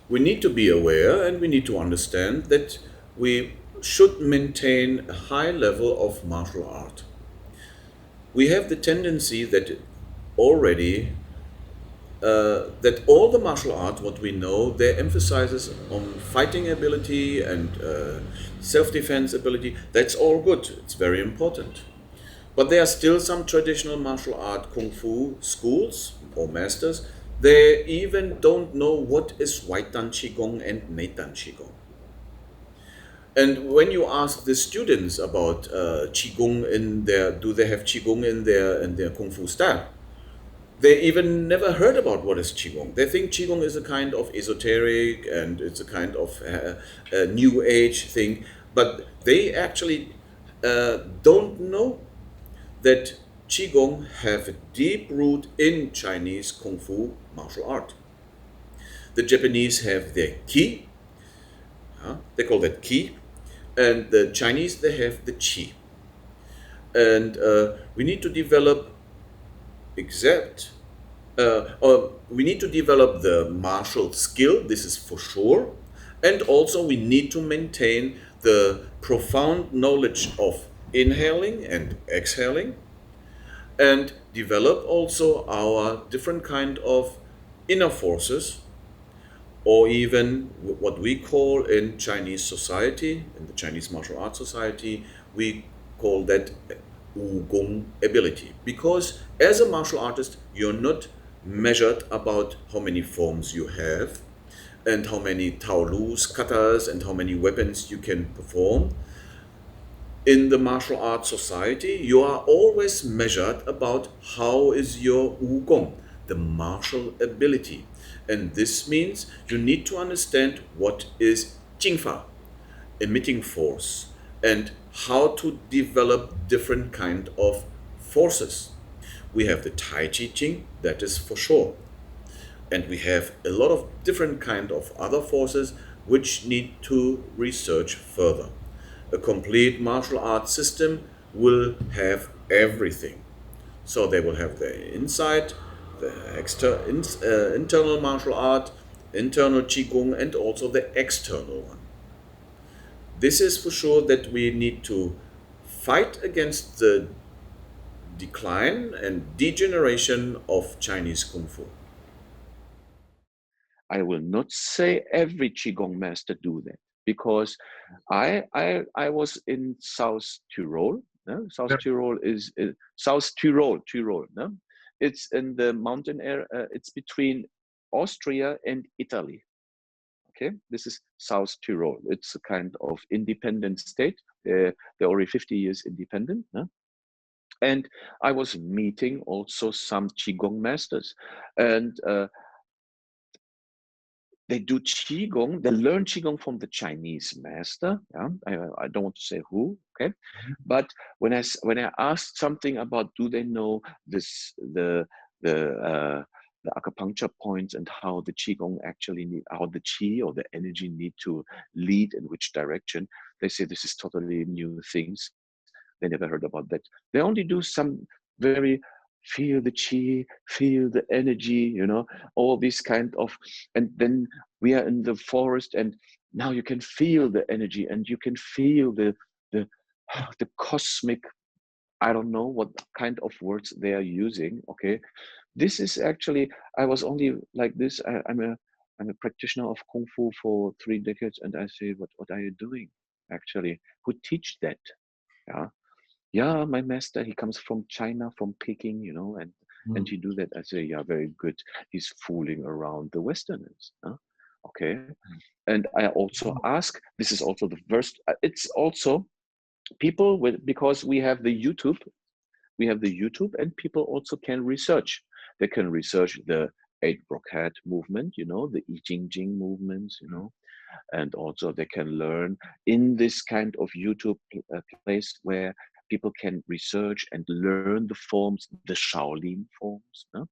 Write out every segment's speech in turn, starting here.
We need to be aware and we need to understand that we should maintain a high level of martial art. We have the tendency that already that all the martial art, what we know, they emphasizes on fighting ability and self-defense ability. That's all good. It's very important. But there are still some traditional martial art kung fu schools or masters. They even don't know what is White Dan Qigong and Nei Dan Qigong. And when you ask the students about Qigong in their, do they have Qigong in their kung fu style? They even never heard about what is Qigong. They think Qigong is a kind of esoteric and it's a kind of a new age thing, but they actually don't know that Qigong have a deep root in Chinese Kung Fu martial art. The Japanese have their Ki, they call that Ki, and the Chinese, they have the Qi. And we need to develop we need to develop the martial skill, this is for sure, and also we need to maintain the profound knowledge of inhaling and exhaling, and develop also our different kind of inner forces, or even what we call in Chinese society, in the Chinese martial arts society, we call that Wugong ability. Because as a martial artist, you're not measured about how many forms you have and how many taolus, katas, and how many weapons you can perform. In the martial arts society, you are always measured about how is your Wugong, the martial ability. And this means you need to understand what is Jingfa, emitting force, and how to develop different kind of forces. We have the Tai Chi Ching, that is for sure. And we have a lot of different kind of other forces which need to research further. A complete martial arts system will have everything. So they will have the inside, the internal martial art, internal Qigong, and also the external one. This is for sure that we need to fight against the decline and degeneration of Chinese Kung Fu. I will not say every Qigong master do that, because I was in South Tyrol. No? South Tyrol is South Tyrol. No? It's in the mountain area. It's between Austria and Italy. Okay, this is South Tyrol. It's a kind of independent state. They're already 50 years independent. No? And I was meeting also some Qigong masters, and they do Qigong, they learn Qigong from the Chinese master. Yeah? I don't want to say who, okay? But when I asked something about do they know this the acupuncture points and how the Qigong actually need, how the Qi or the energy need to lead in which direction, they say this is totally new things. They never heard about that. They only do some very feel the Qi, feel the energy, you know, all these kind of, and then we are in the forest and now you can feel the energy and you can feel the the cosmic, I don't know what kind of words they are using. Okay, this is actually, I was only like this. I'm a practitioner of Kung Fu for 3 decades, and I say, what are you doing? Actually, who teach that? Yeah, yeah, my master, he comes from China, from Peking, you know, and he do that. I say, yeah, very good. He's fooling around the Westerners. Huh? Okay, and I also ask. This is also the first. It's also people with, because we have the YouTube, and people also can research. They can research the 8 Brockhead movement, you know, the I Ching Ching movements, you know, and also they can learn in this kind of YouTube place where people can research and learn the forms, the Shaolin forms. No?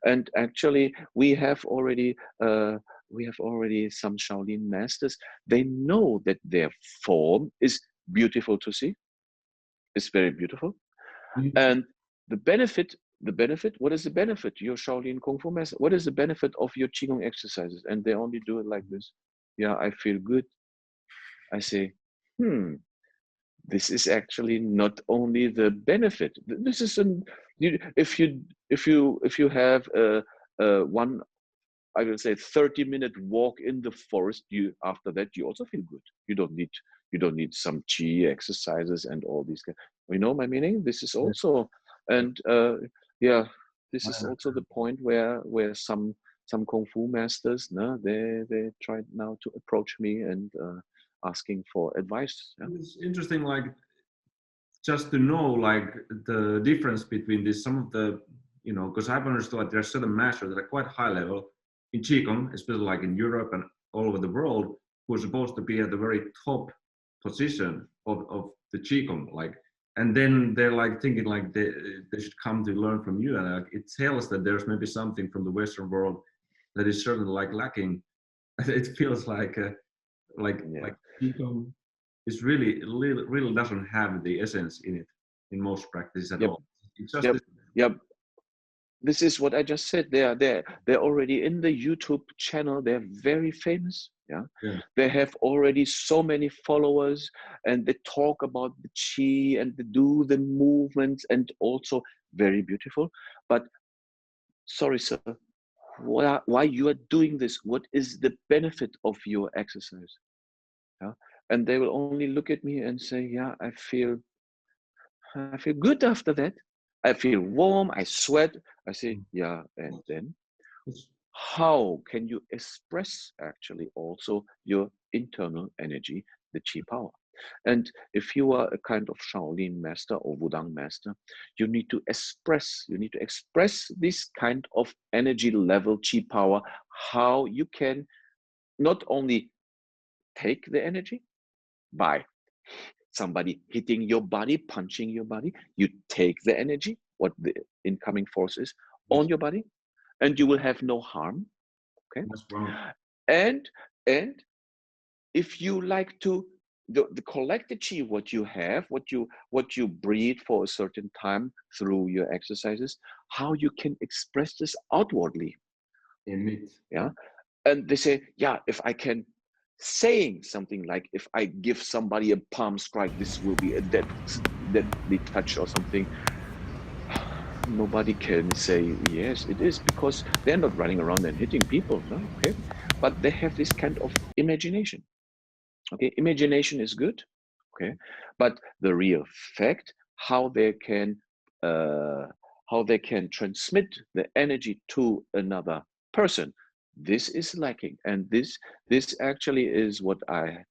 And actually, we have already some Shaolin masters. They know that their form is beautiful to see. It's very beautiful, and the benefit the benefit, what is the benefit? Your Shaolin Kung Fu master, what is the benefit of your Qigong exercises? And they only do it like this. Yeah, I feel good. I say, this is actually not only the benefit. This is if you have one, I will say 30-minute walk in the forest, after that you also feel good. You don't need some chi exercises and all these. You know my meaning? This is also, and yeah, this is also the point where some Kung Fu masters, no, they try now to approach me and asking for advice. Yeah? It's interesting, like just to know like the difference between this. Some of the, you know, because I've understood like, there are certain masters that are quite high level in Qigong, especially like in Europe and all over the world, who are supposed to be at the very top position of the Qigong, like, and then they're like thinking like they should come to learn from you, and like, it tells that there's maybe something from the Western world that is certainly like lacking. It feels like Qigong is really doesn't have the essence in it in most practices at all. It's just this is what I just said. They're already in the YouTube channel. They're very famous. Yeah. They have already so many followers, and they talk about the chi and they do the movements, and also very beautiful. But sorry, sir, why you are doing this? What is the benefit of your exercise? Yeah. And they will only look at me and say, yeah, I feel good after that. I feel warm, I sweat. I say, yeah, and then how can you express actually also your internal energy, the chi power? And if you are a kind of Shaolin master or Wudang master, you need to express this kind of energy level, chi power, how you can not only take the energy by somebody hitting your body, punching your body, you take the energy, what the incoming force is, on your body, and you will have no harm. Okay. That's wrong. And if you like to the collected chi, what you have, what you breathe for a certain time through your exercises, how you can express this outwardly. Yeah. And they say, yeah, if I can saying something like, if I give somebody a palm strike, this will be a deadly touch or something. Nobody can say yes, it is, because they're not running around and hitting people, no? Okay, but they have this kind of imagination. Okay, imagination is good. Okay, but the real fact, how they can transmit the energy to another person, this is lacking. And this actually is what I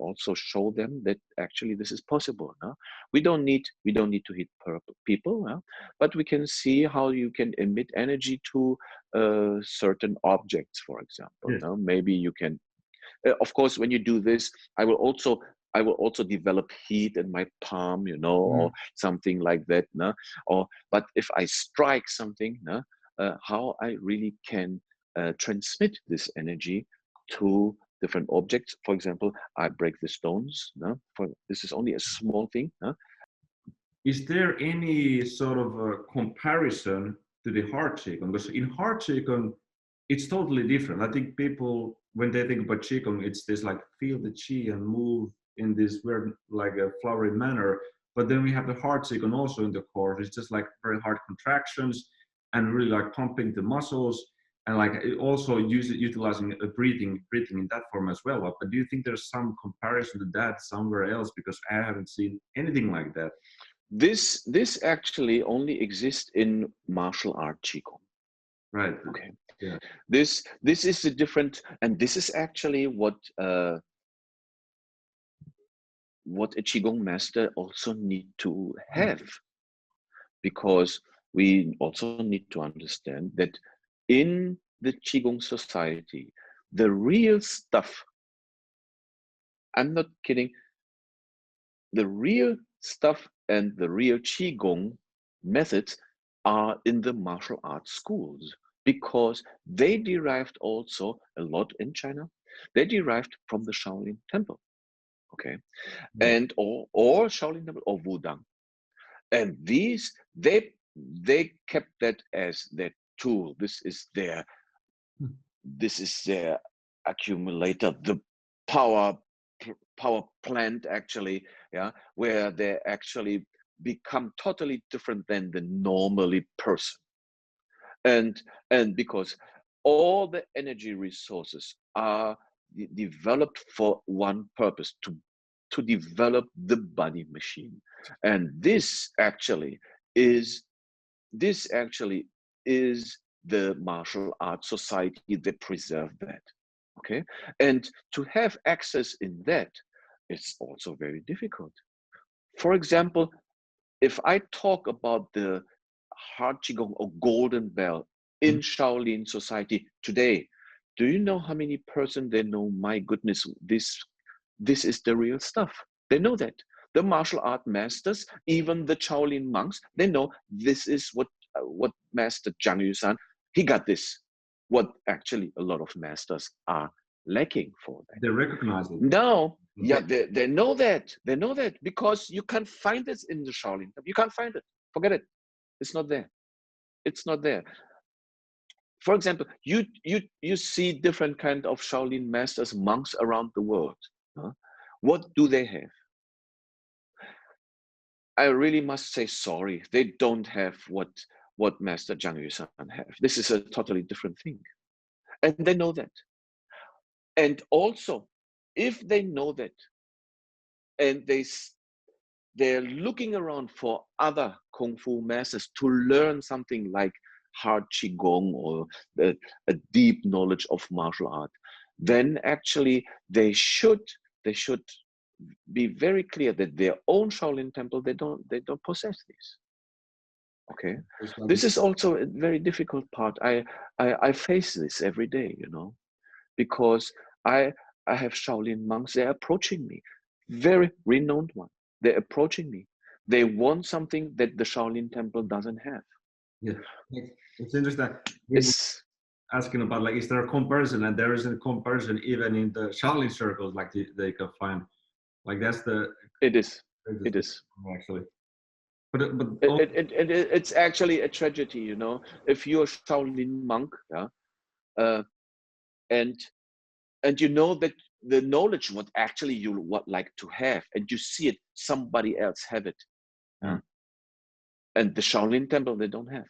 also show them, that actually this is possible. No? We don't need to hit people, no? But we can see how you can emit energy to certain objects, for example. Yes. No? Maybe you can, of course, when you do this, I will also develop heat in my palm, you know, or something like that. No? But if I strike something, no? How I really can transmit this energy to different objects. For example, I break the stones. No? This is only a small thing. No? Is there any sort of a comparison to the hard Qigong? Because in hard Qigong, it's totally different. I think people, when they think about Qigong, it's this like feel the Qi and move in this weird, like a flowery manner. But then we have the hard Qigong also in the course. It's just like very hard contractions and really like pumping the muscles, and like it also utilizing a breathing in that form as well. But do you think there's some comparison to that somewhere else? Because I haven't seen anything like that. This actually only exists in martial art Qigong. Right. Okay. Yeah. This is a different, and this is actually what a Qigong master also need to have, because we also need to understand that in the Qigong society, the real stuff, I'm not kidding, the real stuff and the real Qigong methods are in the martial arts schools, because they derived also a lot in China. They derived from the Shaolin temple, okay, and or Shaolin temple or Wudang, and these they they kept that as their tool. This is their accumulator, the power plant, actually, yeah, where they actually become totally different than the normally person. And because all the energy resources are developed for one purpose, to develop the body machine. And this actually is the martial arts society that preserve that. Okay, and to have access in that, it's also very difficult. For example, if I talk about the hard qigong or golden bell in Shaolin society today, do you know how many person they know? My goodness, this is the real stuff. They know that. The martial art masters, even the Shaolin monks, they know this is what Master Jiang Yu Shan, he got this. What actually a lot of masters are lacking for that. They recognize it. No, yeah, they know that. They know that because you can't find this in the Shaolin. You can't find it. Forget it. It's not there. It's not there. For example, you see different kind of Shaolin masters, monks around the world. Huh? What do they have? I really must say sorry. They don't have what Master Jiang Yu Shan have. This is a totally different thing, and they know that. And also, if they know that, and they're looking around for other Kung Fu masters to learn something like hard Qigong or a deep knowledge of martial art, then actually they should be very clear that their own Shaolin temple, they don't possess this. Okay, this is also a very difficult part. I face this every day, because I have Shaolin monks. They're approaching me, very renowned one. They're approaching me. They want something that the Shaolin temple doesn't have. Yeah, it's interesting. It's asking about, like, is there a comparison? And there is a comparison even in the Shaolin circles, like they can find, like that's the. It is actually. But it's actually a tragedy, if you're a Shaolin monk, yeah, and you know that the knowledge what actually you would like to have, and you see it somebody else have it, and the Shaolin temple they don't have.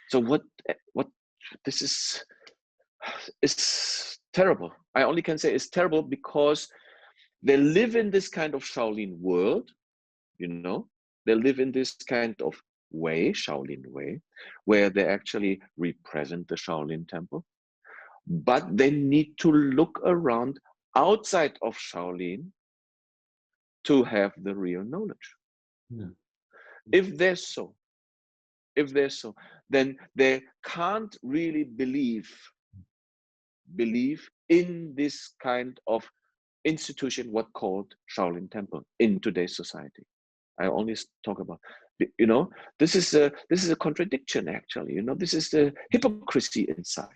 So what this is, it's terrible. I only can say it's terrible because they live in this kind of Shaolin world, they live in this kind of way, Shaolin way, where they actually represent the Shaolin temple, but they need to look around outside of Shaolin to have the real knowledge. Yeah. If they're so, then they can't really believe in this kind of institution, what called Shaolin temple in today's society. I only talk about, this is a contradiction, actually. This is the hypocrisy inside.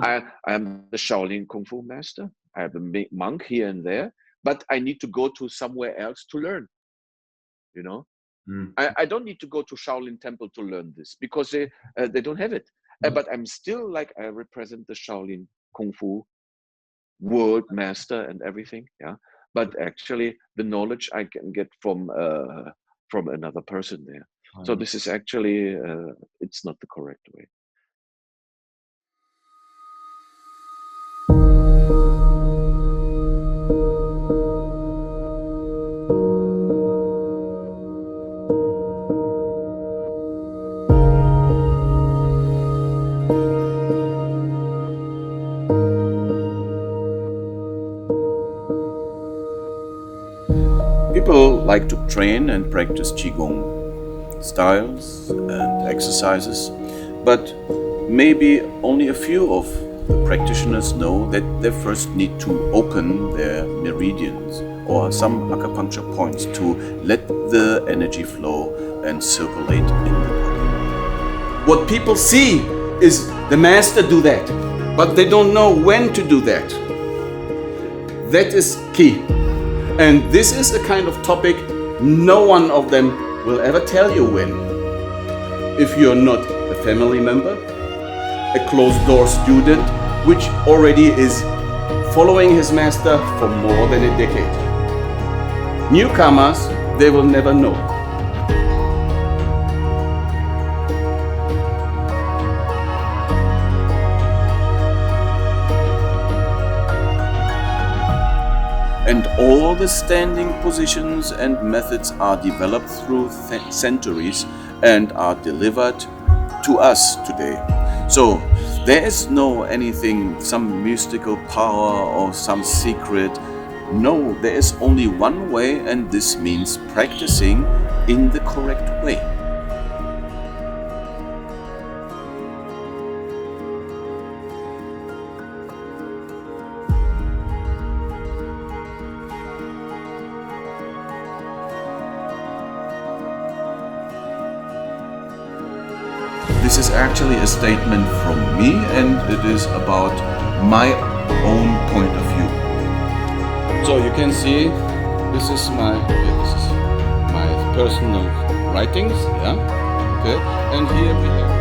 I am the Shaolin Kung Fu master. I have a monk here and there, but I need to go to somewhere else to learn. I don't need to go to Shaolin temple to learn this because they don't have it. But I'm still like, I represent the Shaolin Kung Fu world master and everything. Yeah. But actually, the knowledge I can get from another person there. So this is actually it's not the correct way. People like to train and practice Qigong styles and exercises, but maybe only a few of the practitioners know that they first need to open their meridians or some acupuncture points to let the energy flow and circulate in the body. What people see is the master do that, but they don't know when to do that. That is key. And this is a kind of topic no one of them will ever tell you when. if you're not a family member, a closed-door student, which already is following his master for more than a decade. Newcomers, they will never know. And all the standing positions and methods are developed through centuries and are delivered to us today. So there is no anything, some mystical power or some secret. No, there is only one way, and this means practicing in the correct way. This is actually a statement from me, and it is about my own point of view. So you can see, this is my personal writings, yeah, okay, and here we have.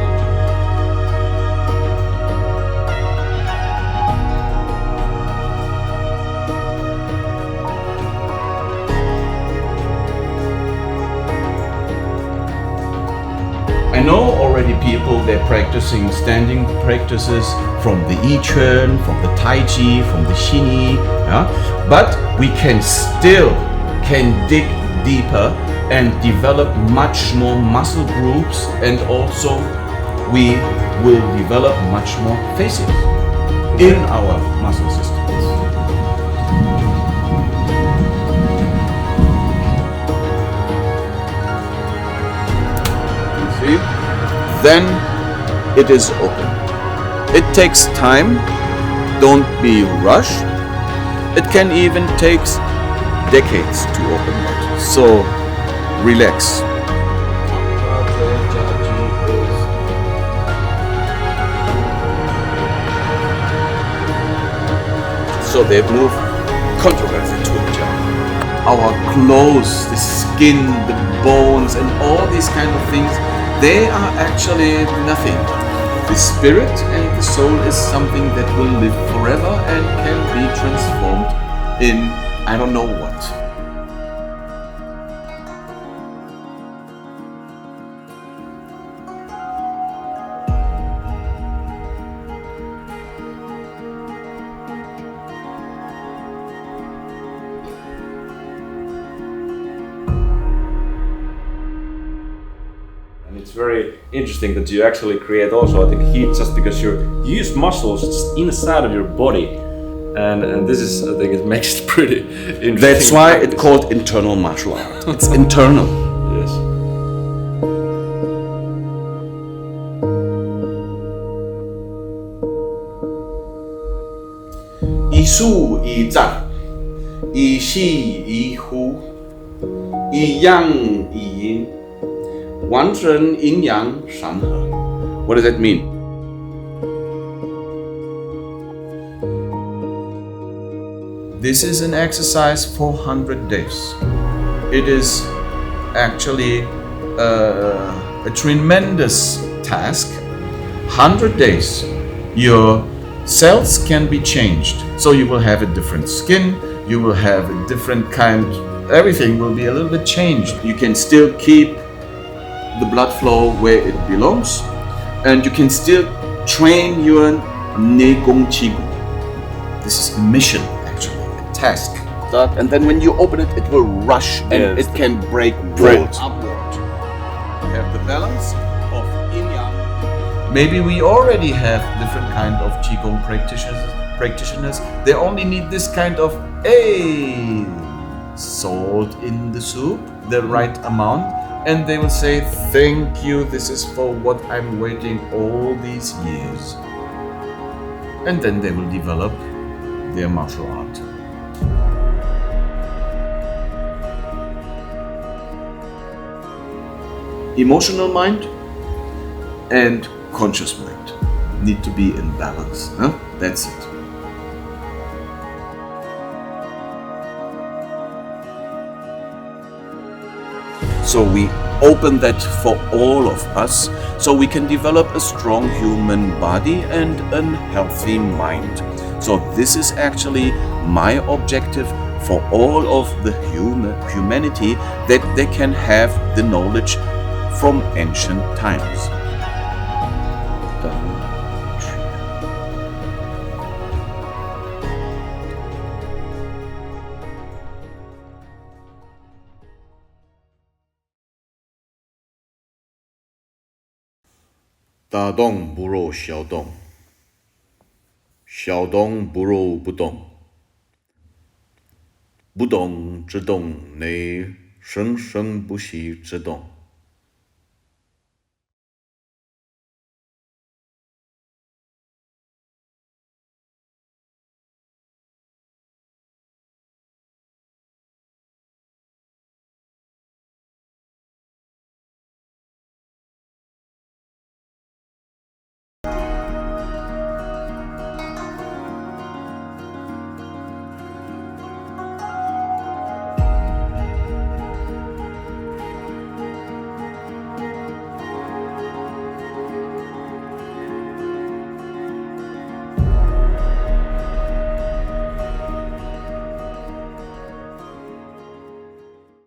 I know already people, they're practicing standing practices from the Chun, from the Tai Chi, from the Xini, yeah? But we can dig deeper and develop much more muscle groups, and also we will develop much more faces in our muscle systems. Then it is open. It takes time, don't be rushed. It can even take decades to open it, so relax. So they move controversy to each other. Our clothes, the skin, the bones, and all these kind of things, they are actually nothing. The spirit and the soul is something that will live forever and can be transformed in I don't know what. It's very interesting that you actually create also, I think, heat just because you use muscles just inside of your body, and this is, I think, it makes it pretty interesting. That's why it's called internal martial art. It's internal. Yes. Yi su yi zhang, yi xi yi hu, yi yang yi yin. 完整阴阳山河. What does that mean? This is an exercise for 100 days. It is actually a tremendous task. 100 days, your cells can be changed. So you will have a different skin, you will have a different kind, everything will be a little bit changed. You can still keep the blood flow where it belongs, and you can still train your Neigong Qigong. This is a mission, actually, a task. And then when you open it, it will rush, and it can break walls upward. You have the balance of yin yang. Maybe we already have different kind of Qigong practitioners. They only need this kind of salt in the soup, the right amount. And they will say, thank you, this is for what I'm waiting all these years. And then they will develop their martial art. Emotional mind and conscious mind need to be in balance. Huh? That's it. So we open that for all of us so we can develop a strong human body and a healthy mind. So this is actually my objective for all of the humanity, that they can have the knowledge from ancient times. 大动不如小动，小动不如不动，不动之动内生生不息之动。